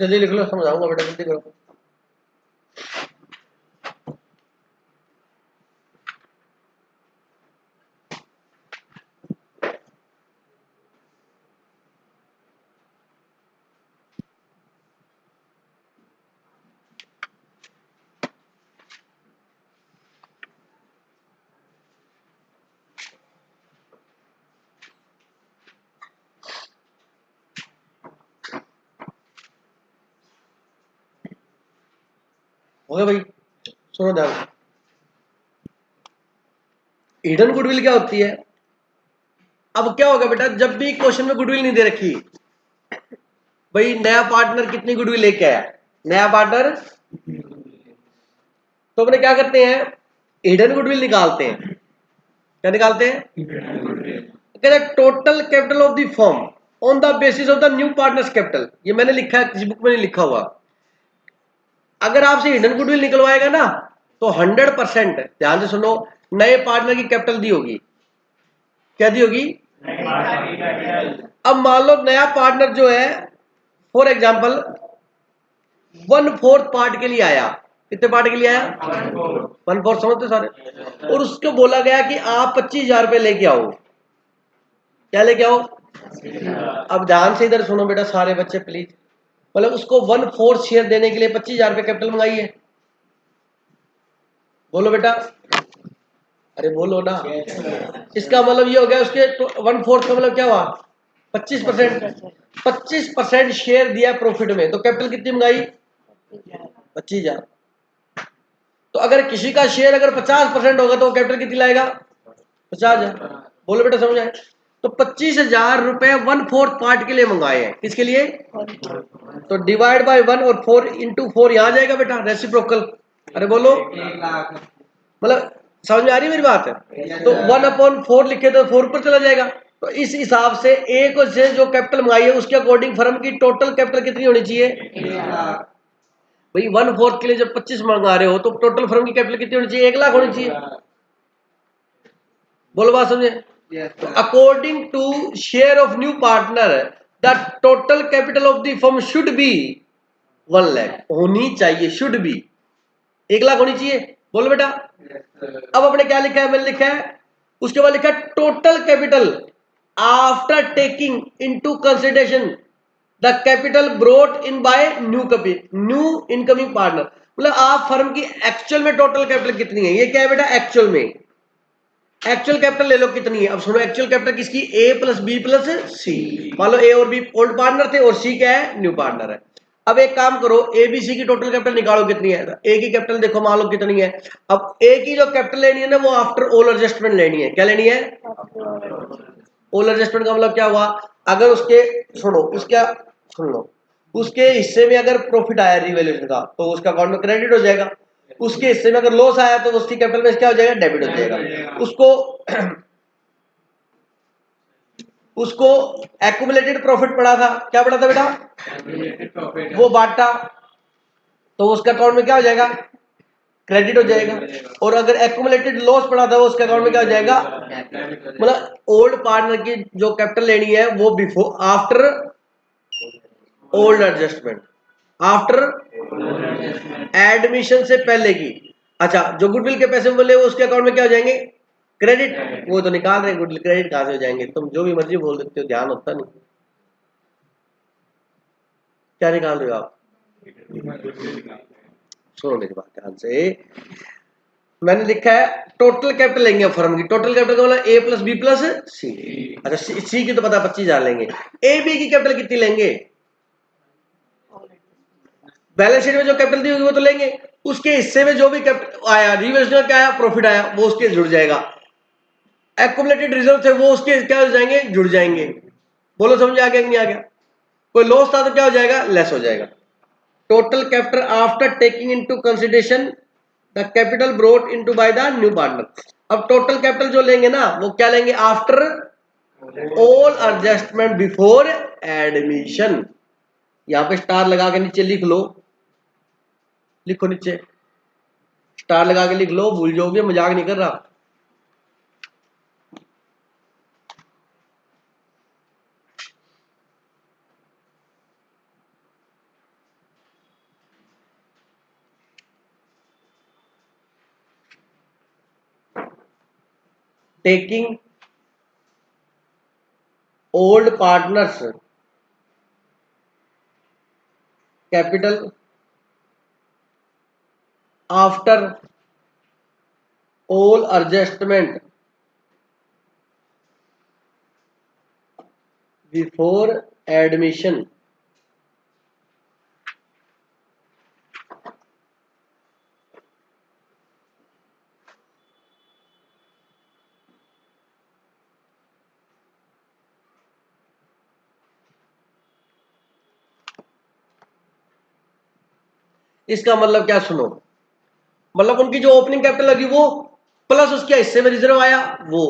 जल्दी लिख लो, समझाऊंगा बेटा, जल्दी करो। हो गया भाई, सुनो ध्यान से। हिडन गुडविल क्या होती है? अब क्या होगा बेटा, जब भी क्वेश्चन में गुडविल नहीं दे रखी, भाई नया पार्टनर कितनी गुडविल लेके आया, नया पार्टनर, तो अपने क्या करते हैं, हिडन गुडविल निकालते हैं। क्या निकालते हैं? कहते हैं total capital of the firm on the basis of the new partners capital. ये मैंने लिखा है, किसी बुक में नहीं लिखा हुआ। अगर आपसे हिडन गुडविल निकलवाएगा ना, तो 100%, ध्यान से सुनो, नए पार्टनर की कैपिटल दी होगी। क्या दी होगी? अब मान लो नया पार्टनर जो है, फॉर एग्जाम्पल 1/4 पार्ट के लिए आया। कितने पार्ट के लिए आया? 1/4, समझते सारे। और उसको बोला गया कि आप 25,000 रुपये लेके आओ। क्या लेके आओ? अब ध्यान से इधर सुनो बेटा सारे बच्चे प्लीज। मतलब उसको 1/4 शेयर देने के लिए 25,000 रुपये कैपिटल मंगाई है। बोलो बेटा, अरे बोलो ना। इसका मतलब ये हो गया, उसके 1/4 का मतलब क्या हुआ? 25%। 25% शेयर दिया प्रॉफिट में, तो कैपिटल कितनी मंगाई? 25,000। तो अगर किसी का शेयर अगर 50% होगा तो वो कैपिटल कितनी लाएगा? 50,000। बोलो बेटा, समझ आए? तो 25,000 रुपए 1/4 पार्ट के लिए मंगाए हैं। किसके लिए? तो डिवाइड बाय 1 और 4 इंटू 4 यहां जाएगा बेटा, रेसिप्रोकल। अरे बोलो, 1,00,000। मतलब समझ में आ रही है मेरी बात? तो 1/4 लिखे तो 4 पर चला जाएगा। तो इस हिसाब से एक से जो कैपिटल मंगाई है उसके अकॉर्डिंग फर्म की टोटल कैपिटल कितनी होनी चाहिए? 1,00,000। भाई 1/4 के लिए जब 25 मंगा रहे हो तो टोटल फर्म की कैपिटल कितनी होनी चाहिए? 1,00,000 होनी चाहिए। बोलो बात समझे? तो according to share of new partner the total capital of the firm should be 1,00,000 होनी चाहिए, शुड बी 1,00,000 होनी चाहिए। बोलो बेटा। अब अपने क्या लिखा है? मैंने लिखा है, उसके बाद लिखा है total capital after taking into consideration the capital brought in by new incoming partner. मतलब आप फर्म की एक्चुअल में टोटल कैपिटल कितनी है, ये क्या है बेटा? एक्चुअल में एक्चुअल कैपिटल ले लो कितनी है। अब सुनो, एक्चुअल कैपिटल किसकी? ए प्लस बी प्लस सी। मान लो ए और बी ओल्ड पार्टनर थे और सी क्या है? न्यू पार्टनर है। अब एक काम करो, ए बी सी की टोटल कैपिटल निकालो कितनी है। ए की कैपिटल देखो, मान लो कितनी है। अब ए की जो कैपिटल लेनी है ना, वो आफ्टर ऑल एडजस्टमेंट लेनी है। क्या लेनी है? ऑल एडजस्टमेंट का मतलब क्या हुआ? अगर उसके, सुनो उसका, सुन लो, उसके हिस्से में अगर प्रॉफिट आया रिवैल्यूएशन का तो उसका अकाउंट में क्रेडिट हो जाएगा। उसके हिस्से में अगर लॉस आया तो उसकी कैपिटल में क्या हो जाएगा? डेबिट हो जाएगा। उसको उसको एक्यूमुलेटेड प्रॉफिट पड़ा था। क्या पड़ा था बेटा? वो बांटा, तो उसका अकाउंट में क्या हो जाएगा? क्रेडिट हो जाएगा। और अगर एक्यूमुलेटेड लॉस पड़ा था वो उसके अकाउंट में क्या हो जाएगा? मतलब ओल्ड पार्टनर की जो कैपिटल लेनी है वो before after old adjustment, after admission से पहले की। अच्छा, जो गुडविल के पैसे बोले वो उसके अकाउंट में क्या हो जाएंगे? क्रेडिट। वो तो निकाल रहे हैं, गुडविल क्रेडिट कहां से हो जाएंगे? तुम जो भी मर्जी बोल देते हो, ध्यान होता नहीं। क्या निकाल रहे हो आप? सुनो मेरी बात ध्यान से। मैंने लिखा है टोटल कैपिटल लेंगे फर्म की। टोटल कैपिटल का मतलब ए प्लस बी प्लस सी। अच्छा, सी की तो पता 25,000 लेंगे। ए बी की कैपिटल कितनी लेंगे? बैलेंस शीट में जो कैपिटल दी होगी वो तो लेंगे। उसके हिस्से में जो भी कैपिटल आया, रिवर्सल क्या आया, प्रॉफिट आया, वो उसके जुड़ जाएगा। एक्युमुलेटेड रिजर्व थे वो उसके क्या हो जाएंगे? जुड़ जाएंगे। बोलो समझ आ गया कि नहीं आ गया? कोई लॉस था तो क्या हो जाएगा? लेस हो जाएगा। Total capital after taking into consideration the capital brought into by the new partner. अब टोटल कैपिटल जो लेंगे ना वो क्या लेंगे? After all adjustment before admission. यहां पे स्टार लगा के नीचे लिख लो, लिखो नीचे स्टार लगा के लिख लो, भूल जाओगे, मजाक नहीं कर रहा। Taking old partners capital after all adjustment before admission इसका मतलब क्या सुनो, मतलब उनकी जो ओपनिंग कैपिटल लगी वो प्लस उसके हिस्से में रिजर्व आया वो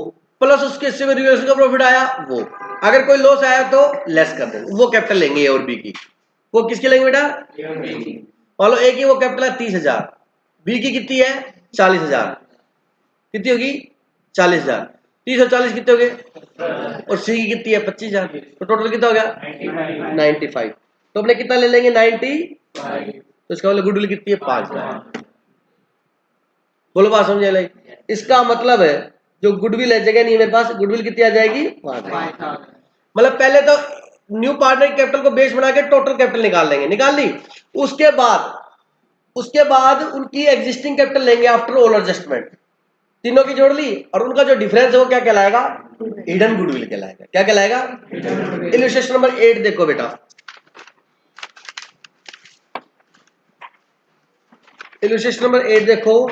प्लस उसके हिस्से में रिवर्स का प्रॉफिट आया वो, अगर कोई लॉस आया तो लेस कर देंगे, वो कैपिटल लेंगे ए और बी की। वो किसकी लेंगे बेटा? मान लो ए की वो कैपिटल है 30,000, बी की कितनी है 40,000, कितनी होगी 40,000, 30 और 40 कितने हो गए, और सी की कितनी है 25,000, तो टोटल कितना हो गया 95। तो अपने कितना ले लेंगे 90, तो इसका मतलब गुडविल कितनी है 5,000। बोलो बात समझ आई? इसका मतलब है जो गुडविल है जगह नहीं है मेरे पास, गुडविल कितनी आ जाएगी 5,000। मतलब पहले तो न्यू पार्टनर कैपिटल को बेस बना के टोटल कैपिटल निकाल लेंगे, निकाल ली, उसके बाद उनकी एग्जिस्टिंग कैपिटल लेंगे आफ्टर ऑल एडजस्टमेंट, तीनों की जोड़ ली, और उनका जो डिफरेंस है वो क्या कहलाएगा हिडन गुडविल कहलाएगा। क्या कहलाएगा? इलस्ट्रेशन नंबर 8 देखो बेटा, इलस्ट्रेशन नंबर 8 देखो,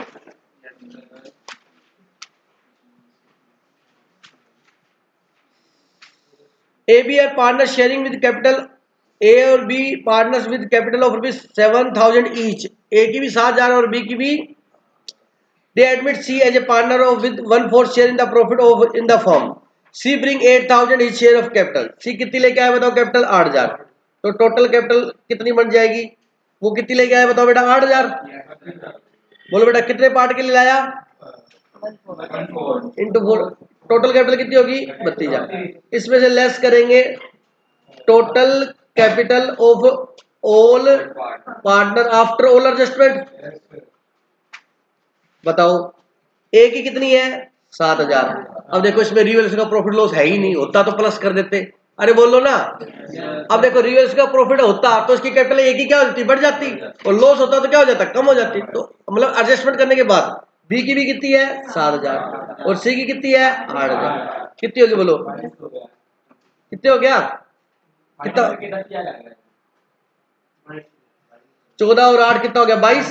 A B are partner sharing with capital, A और B partners with capital of ₹7,000 each, A की भी 7,000 और बी की भी। They admit C as a partner of with 1/4 share in the profit of in the firm, C bring 8,000 each share of capital, C कितनी लेके आया बताओ capital 8,000, तो टोटल कैपिटल कितनी बन जाएगी, वो कितनी लेके आया बताओ बेटा 8,000। बोलो बेटा कितने पार्ट के लिए लाया, इंटू 4, टोटल कैपिटल कितनी होगी 32,000। इसमें से लेस करेंगे total capital of all partner after all adjustment, बताओ ए की कितनी है 7,000। अब देखो इसमें रिवर्स का प्रॉफिट लॉस है ही नहीं, होता तो प्लस कर देते, अरे बोलो ना। अब देखो रिवर्स का प्रॉफिट होता तो इसकी कैपिटल ए की क्या हो जाती, बढ़ जाती, और लॉस होता तो क्या हो जाता, कम हो जाती। तो मतलब एडजस्टमेंट करने के बाद बी की भी कितनी है 7,000 और सी की कितनी है 8,000, कितनी होगी बोलो, कितने हो गया, कितना 14 और 8 कितना हो गया 22,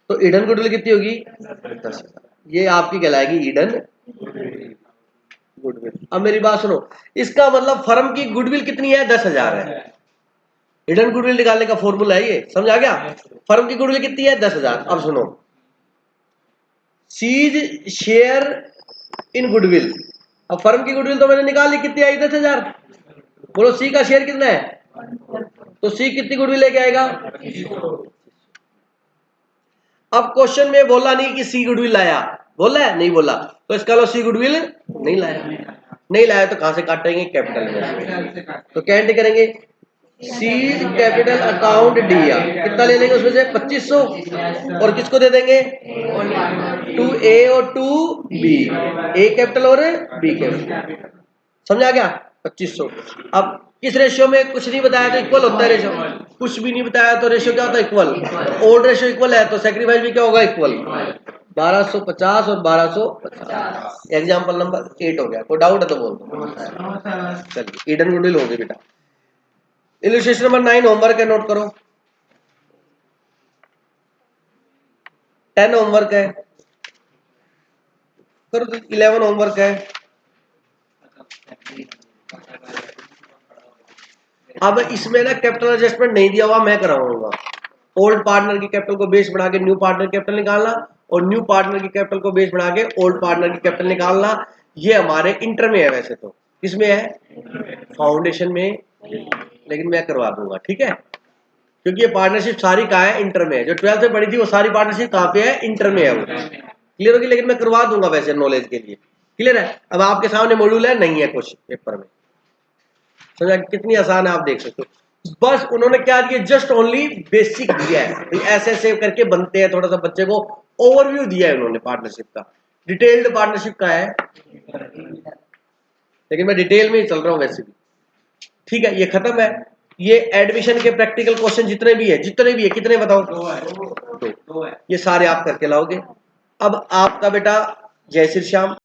तो ईडन गुडविल कितनी होगी 10,000। ये आपकी कहलाएगी ईडन गुडविल। अब मेरी बात सुनो, इसका मतलब फर्म की गुडविल कितनी है 10,000 है, हिडन गुडविल निकालने का फॉर्मूला है ये, समझ आ गया। फर्म की गुडविल कितनी है 10,000। अब सुनो, सीज शेयर इन गुडविल, अब फर्म की गुडविल तो मैंने निकाली, कितनी आई 10,000, बोलो सी का शेयर कितना है, तो सी कितनी गुडविल लेके आएगा। अब क्वेश्चन में बोला नहीं कि सी गुडविल लाया, बोला है नहीं बोला, तो इसका लो सी गुडविल नहीं लाया, नहीं लाया तो कहां से काटेंगे कैपिटल में, तो क्या एंट्री करेंगे सीज कैपिटल अकाउंट दिया, कितना ले लेंगे उसमें से 2,500, और किसको दे देंगे टू ए और टू बी, ए कैपिटल और बी कैपिटल, समझ आ गया 2,500। अब इस रेशियो में कुछ नहीं बताया तो इक्वल होता है रेशियो, कुछ भी नहीं बताया तो रेशियो क्या होता है इक्वल, ओल्ड रेशियो इक्वल है तो सेक्रीफाइस भी क्या होगा इक्वल, 1250 और 1250। एग्जाम्पल नंबर 8 हो गया, कोई डाउट है तो बोल दो। चलिए ईडन गुडविल हो गई बेटा। इलस्ट्रेशन नंबर 9 होमवर्क है, नोट करो, 10 होमवर्क है, करो तो 11 होमवर्क है। अब इसमें ना कैपिटल एडजस्टमेंट नहीं दिया हुआ, मैं कराऊंगा। ओल्ड पार्टनर की कैपिटल को बेस बना के न्यू पार्टनर कैपिटल निकालना, और न्यू पार्टनर की कैपिटल को बेस बना के ओल्ड पार्टनर की कैपिटल निकालना, ये हमारे इंटर में है, वैसे तो किसमें है फाउंडेशन में, लेकिन मैं करवा दूंगा, ठीक है, क्योंकि ये पार्टनरशिप सारी कहाँ है इंटर में है, जो 12th में पढ़ी थी वो सारी पार्टनरशिप कहाँ पे है इंटर में है, वो क्लियर होगी, लेकिन मैं करवा दूंगा वैसे नॉलेज के लिए, क्लियर है। अब आपके सामने मॉड्यूल है, नहीं है क्वेश्चन पेपर में, समझा कितनी आसान है, आप देख सकते हो। बस उन्होंने क्या दिया, जस्ट ओनली बेसिक दिया है, ऐसे ऐसे करके बनते हैं, थोड़ा सा बच्चे को ओवरव्यू दिया है उन्होंने पार्टनरशिप का, डिटेल्ड पार्टनरशिप का है, लेकिन मैं डिटेल में ही चल रहा हूं वैसे भी। ठीक है, ये खत्म है। ये एडमिशन के प्रैक्टिकल क्वेश्चन जितने भी है कितने बताओ? दो है। ये सारे आप करके लाओगे। अब आपका बेटा जय श्री श्याम।